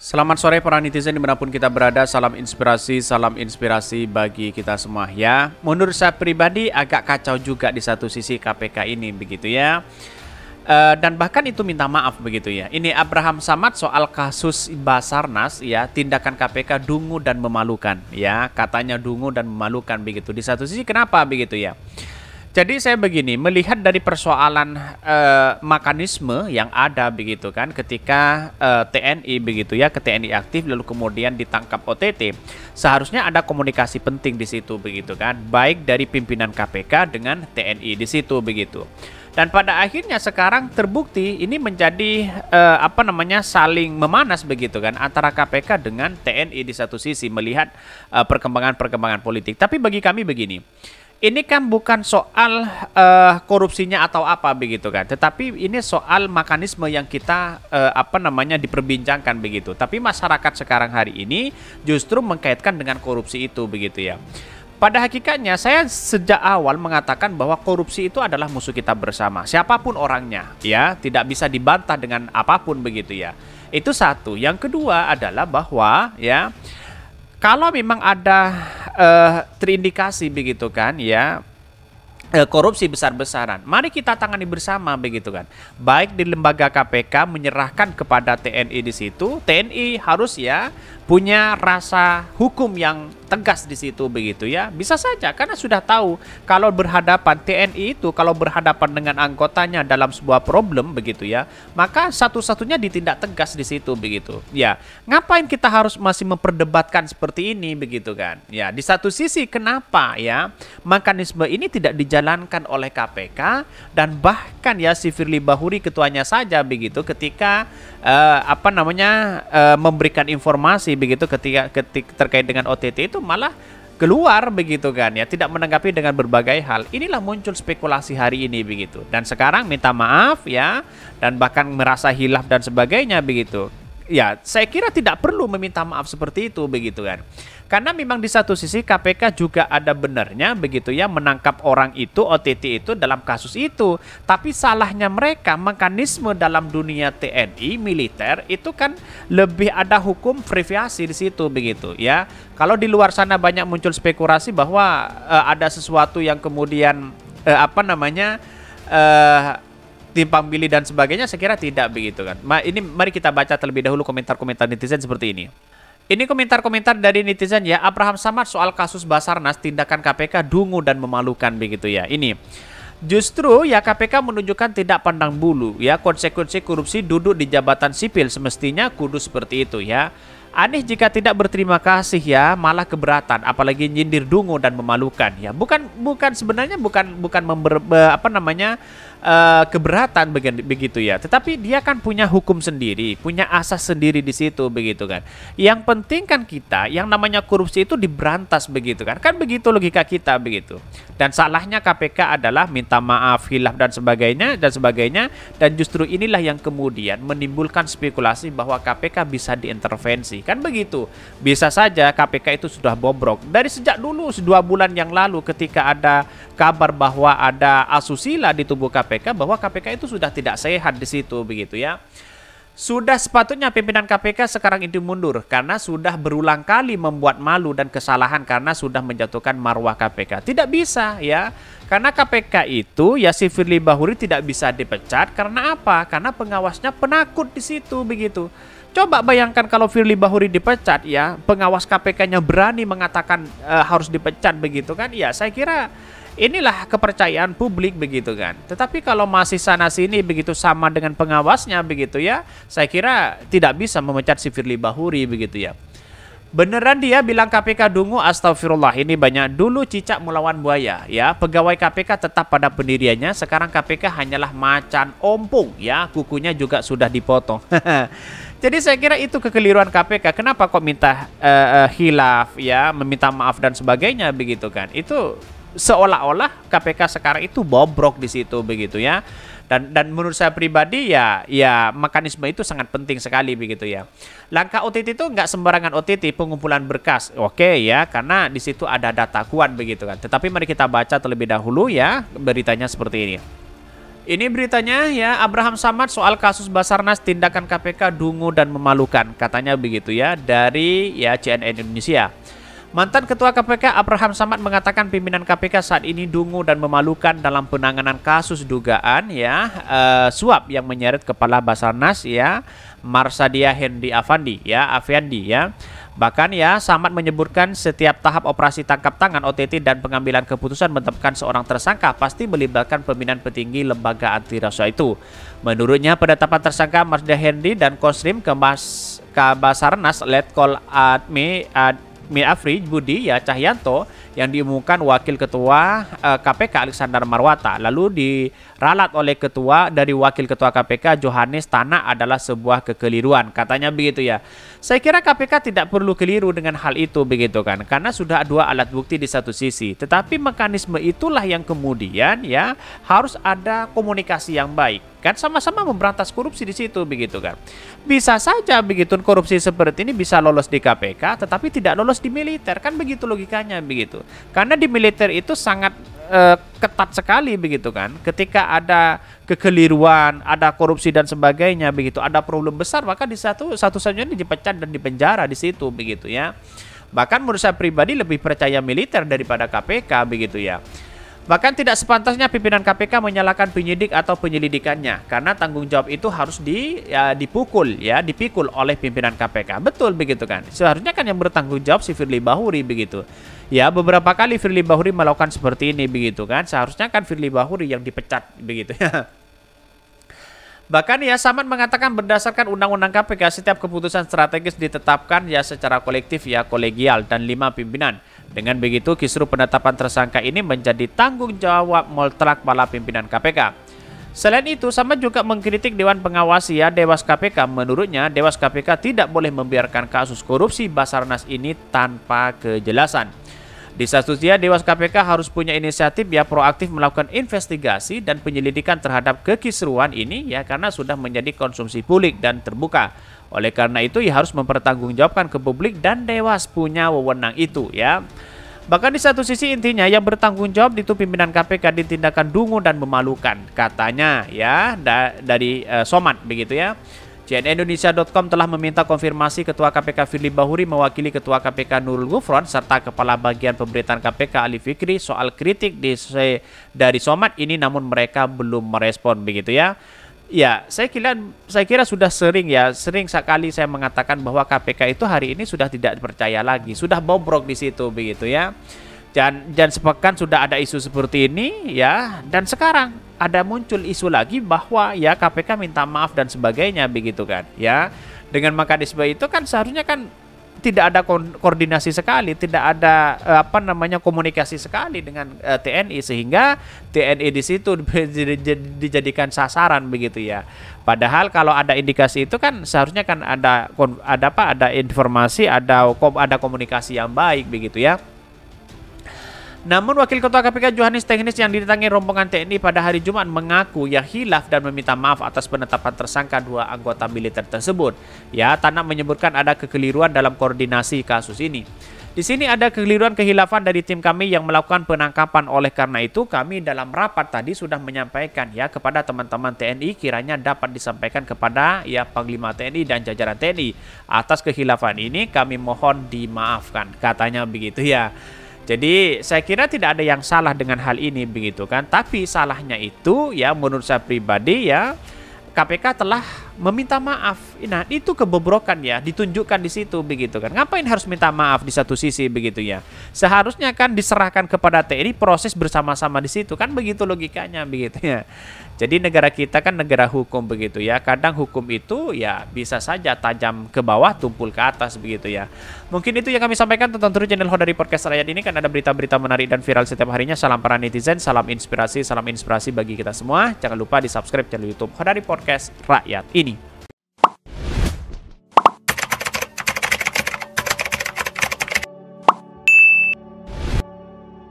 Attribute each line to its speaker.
Speaker 1: Selamat sore para netizen dimanapun kita berada, salam inspirasi bagi kita semua ya. Menurut saya pribadi agak kacau juga di satu sisi KPK ini begitu ya. Dan bahkan itu minta maaf begitu ya. Ini Abraham Samad soal kasus Basarnas ya, tindakan KPK dungu dan memalukan ya. Katanya dungu dan memalukan begitu. Di satu sisi kenapa begitu ya? Jadi saya begini, melihat dari persoalan mekanisme yang ada begitu kan ketika TNI begitu ya, ke TNI aktif lalu kemudian ditangkap OTT. Seharusnya ada komunikasi penting di situ begitu kan, baik dari pimpinan KPK dengan TNI di situ begitu. Dan pada akhirnya sekarang terbukti ini menjadi saling memanas begitu kan antara KPK dengan TNI di satu sisi melihat perkembangan politik. Tapi bagi kami begini, ini kan bukan soal korupsinya atau apa begitu kan, tetapi ini soal mekanisme yang kita diperbincangkan begitu. Tapi masyarakat sekarang hari ini justru mengkaitkan dengan korupsi itu begitu ya. Pada hakikatnya saya sejak awal mengatakan bahwa korupsi itu adalah musuh kita bersama. Siapapun orangnya ya, tidak bisa dibantah dengan apapun begitu ya. Itu satu. Yang kedua adalah bahwa ya, kalau memang ada terindikasi begitu kan ya, korupsi besar-besaran, mari kita tangani bersama begitu kan. Baik di lembaga KPK menyerahkan kepada TNI di situ, TNI harus ya punya rasa hukum yang tegas di situ begitu ya. Bisa saja karena sudah tahu kalau berhadapan TNI itu kalau berhadapan dengan anggotanya dalam sebuah problem begitu ya, maka satu-satunya ditindak tegas di situ begitu. Ya, ngapain kita harus masih memperdebatkan seperti ini begitu kan? Ya, di satu sisi kenapa ya mekanisme ini tidak dijalankan oleh KPK dan bahkan ya si Firly Bahuri ketuanya saja begitu ketika memberikan informasi begitu ketika terkait dengan OTT itu malah keluar begitu kan ya, tidak menanggapi dengan berbagai hal. Inilah muncul spekulasi hari ini begitu. Dan sekarang minta maaf ya, dan bahkan merasa hilaf dan sebagainya begitu. Ya, saya kira tidak perlu meminta maaf seperti itu begitu kan. Karena memang di satu sisi KPK juga ada benarnya begitu ya menangkap orang itu, OTT itu dalam kasus itu. Tapi salahnya mereka mekanisme dalam dunia TNI militer itu kan lebih ada hukum privasi di situ begitu ya. Kalau di luar sana banyak muncul spekulasi bahwa ada sesuatu yang kemudian timpang pilih dan sebagainya, saya kira tidak begitu kan. Mari kita baca terlebih dahulu komentar-komentar netizen seperti ini. Ini komentar-komentar dari netizen ya. Abraham Samad soal kasus Basarnas, tindakan KPK dungu dan memalukan begitu ya. Ini justru ya KPK menunjukkan tidak pandang bulu ya, konsekuensi korupsi duduk di jabatan sipil semestinya kudu seperti itu ya. Aneh jika tidak berterima kasih ya, malah keberatan, apalagi nyindir dungu dan memalukan ya. Sebenarnya bukan keberatan begitu ya. Tetapi dia kan punya hukum sendiri, punya asas sendiri di situ begitu kan. Yang penting kan kita, yang namanya korupsi itu diberantas begitu kan. Kan begitu logika kita begitu. Dan salahnya KPK adalah minta maaf, hilaf dan sebagainya dan justru inilah yang kemudian menimbulkan spekulasi bahwa KPK bisa diintervensi. Kan begitu. Bisa saja KPK itu sudah bobrok dari sejak dulu 2 bulan yang lalu ketika ada kabar bahwa ada asusila di tubuh KPK, bahwa KPK itu sudah tidak sehat di situ begitu ya. Sudah sepatutnya pimpinan KPK sekarang itu mundur karena sudah berulang kali membuat malu dan kesalahan karena sudah menjatuhkan marwah KPK. Tidak bisa ya. Karena KPK itu ya si Firly Bahuri tidak bisa dipecat karena apa? Karena pengawasnya penakut di situ begitu. Coba bayangkan kalau Firly Bahuri dipecat ya, pengawas KPK-nya berani mengatakan harus dipecat begitu kan? Ya, saya kira inilah kepercayaan publik begitu kan. Tetapi kalau masih sana sini begitu sama dengan pengawasnya begitu ya, saya kira tidak bisa memecat si Firly Bahuri begitu ya. Beneran dia bilang KPK dungu, astagfirullah. Ini banyak dulu cicak melawan buaya ya. Pegawai KPK tetap pada pendiriannya. Sekarang KPK hanyalah macan ompong ya. Kukunya juga sudah dipotong. Jadi saya kira itu kekeliruan KPK. Kenapa kok minta hilaf ya, meminta maaf dan sebagainya begitu kan? Itu seolah-olah KPK sekarang itu bobrok di situ begitu ya. Dan menurut saya pribadi ya mekanisme itu sangat penting sekali begitu ya. Langkah OTT itu nggak sembarangan OTT, pengumpulan berkas. Oke ya, karena di situ ada data kuat begitu kan. Tetapi mari kita baca terlebih dahulu ya beritanya seperti ini. Ini beritanya ya, Abraham Samad soal kasus Basarnas tindakan KPK dungu dan memalukan, katanya begitu ya, dari ya CNN Indonesia. Mantan Ketua KPK Abraham Samad mengatakan pimpinan KPK saat ini dungu dan memalukan dalam penanganan kasus dugaan ya suap yang menyeret Kepala Basarnas ya Marsadia Hendy Afandi ya. Bahkan ya, Samad menyebutkan setiap tahap operasi tangkap tangan OTT dan pengambilan keputusan menetapkan seorang tersangka pasti melibatkan pimpinan petinggi lembaga anti rasuah itu. Menurutnya, penetapan tersangka Marsadia Hendy dan Kosrim ke Basarnas Letkol Admi Afri Budi ya Cahyanto yang diumumkan Wakil Ketua KPK Alexander Marwata lalu diralat oleh Wakil Ketua KPK Johannes Tana adalah sebuah kekeliruan, katanya begitu ya. Saya kira KPK tidak perlu keliru dengan hal itu begitu kan, karena sudah dua alat bukti di satu sisi, tetapi mekanisme itulah yang kemudian ya harus ada komunikasi yang baik kan, sama-sama memberantas korupsi di situ begitu kan. Bisa saja begitu korupsi seperti ini bisa lolos di KPK tetapi tidak lolos di militer, kan begitu logikanya begitu. Karena di militer itu sangat ketat sekali begitu kan. Ketika ada kekeliruan, ada korupsi dan sebagainya begitu, ada problem besar, maka di satu-satunya dipecat dan dipenjara di situ begitu ya. Bahkan menurut saya pribadi lebih percaya militer daripada KPK begitu ya. Bahkan tidak sepantasnya pimpinan KPK menyalahkan penyidik atau penyelidikannya, karena tanggung jawab itu harus dipikul oleh pimpinan KPK. Betul begitu kan? Seharusnya kan yang bertanggung jawab si Firly Bahuri begitu. Ya, beberapa kali Firly Bahuri melakukan seperti ini begitu kan. Seharusnya kan Firly Bahuri yang dipecat begitu ya. Bahkan ya, Samad mengatakan berdasarkan Undang-Undang KPK setiap keputusan strategis ditetapkan ya secara kolektif ya kolegial dan 5 pimpinan. Dengan begitu kisru penetapan tersangka ini menjadi tanggung jawab mutlak para pimpinan KPK. Selain itu, Samad juga mengkritik Dewan Pengawas ya Dewas KPK. Menurutnya Dewas KPK tidak boleh membiarkan kasus korupsi Basarnas ini tanpa kejelasan. Di satu sisi, Dewas KPK harus punya inisiatif ya proaktif melakukan investigasi dan penyelidikan terhadap kekisruan ini ya karena sudah menjadi konsumsi publik dan terbuka. Oleh karena itu ya harus mempertanggungjawabkan ke publik dan Dewas punya wewenang itu ya. Bahkan di satu sisi intinya yang bertanggung jawab itu pimpinan KPK ditindakan dungu dan memalukan, katanya ya dari Somad begitu ya. CNNindonesia.com telah meminta konfirmasi Ketua KPK Firly Bahuri mewakili Ketua KPK Nurul Gufron serta Kepala Bagian Pemberitaan KPK Ali Fikri soal kritik dari Somad ini, namun mereka belum merespon begitu ya. Ya, saya kira sudah sering sekali saya mengatakan bahwa KPK itu hari ini sudah tidak dipercaya lagi, sudah bobrok di situ begitu ya. Dan sepekan sudah ada isu seperti ini ya, dan sekarang ada muncul isu lagi bahwa ya KPK minta maaf dan sebagainya begitu kan ya. Dengan mekanisme itu kan seharusnya kan tidak ada koordinasi sekali, tidak ada komunikasi sekali dengan TNI sehingga TNI di situ dijadikan sasaran begitu ya. Padahal kalau ada indikasi itu kan seharusnya kan ada informasi, ada komunikasi yang baik begitu ya. Namun Wakil Ketua KPK Johannes Technis yang didatangi rombongan TNI pada hari Jumat mengaku ya hilaf dan meminta maaf atas penetapan tersangka 2 anggota militer tersebut. Ya, Tana menyebutkan ada kekeliruan dalam koordinasi kasus ini. Di sini ada kekeliruan kehilafan dari tim kami yang melakukan penangkapan. Oleh karena itu kami dalam rapat tadi sudah menyampaikan ya kepada teman-teman TNI kiranya dapat disampaikan kepada ya Panglima TNI dan jajaran TNI. Atas kehilafan ini kami mohon dimaafkan, katanya begitu ya. Jadi saya kira tidak ada yang salah dengan hal ini begitu kan. Tapi salahnya itu ya menurut saya pribadi ya KPK telah meminta maaf. Nah, itu kebobrokan ya ditunjukkan di situ begitu kan. Ngapain harus minta maaf di satu sisi begitu ya? Seharusnya kan diserahkan kepada TNI, proses bersama-sama di situ kan, begitu logikanya begitu ya. Jadi negara kita kan negara hukum begitu ya. Kadang hukum itu ya bisa saja tajam ke bawah, tumpul ke atas begitu ya. Mungkin itu yang kami sampaikan. Tonton terus channel Hodari Podcast Rakyat ini kan ada berita-berita menarik dan viral setiap harinya. Salam para netizen, salam inspirasi bagi kita semua. Jangan lupa di subscribe channel YouTube Hodari Podcast Rakyat ini.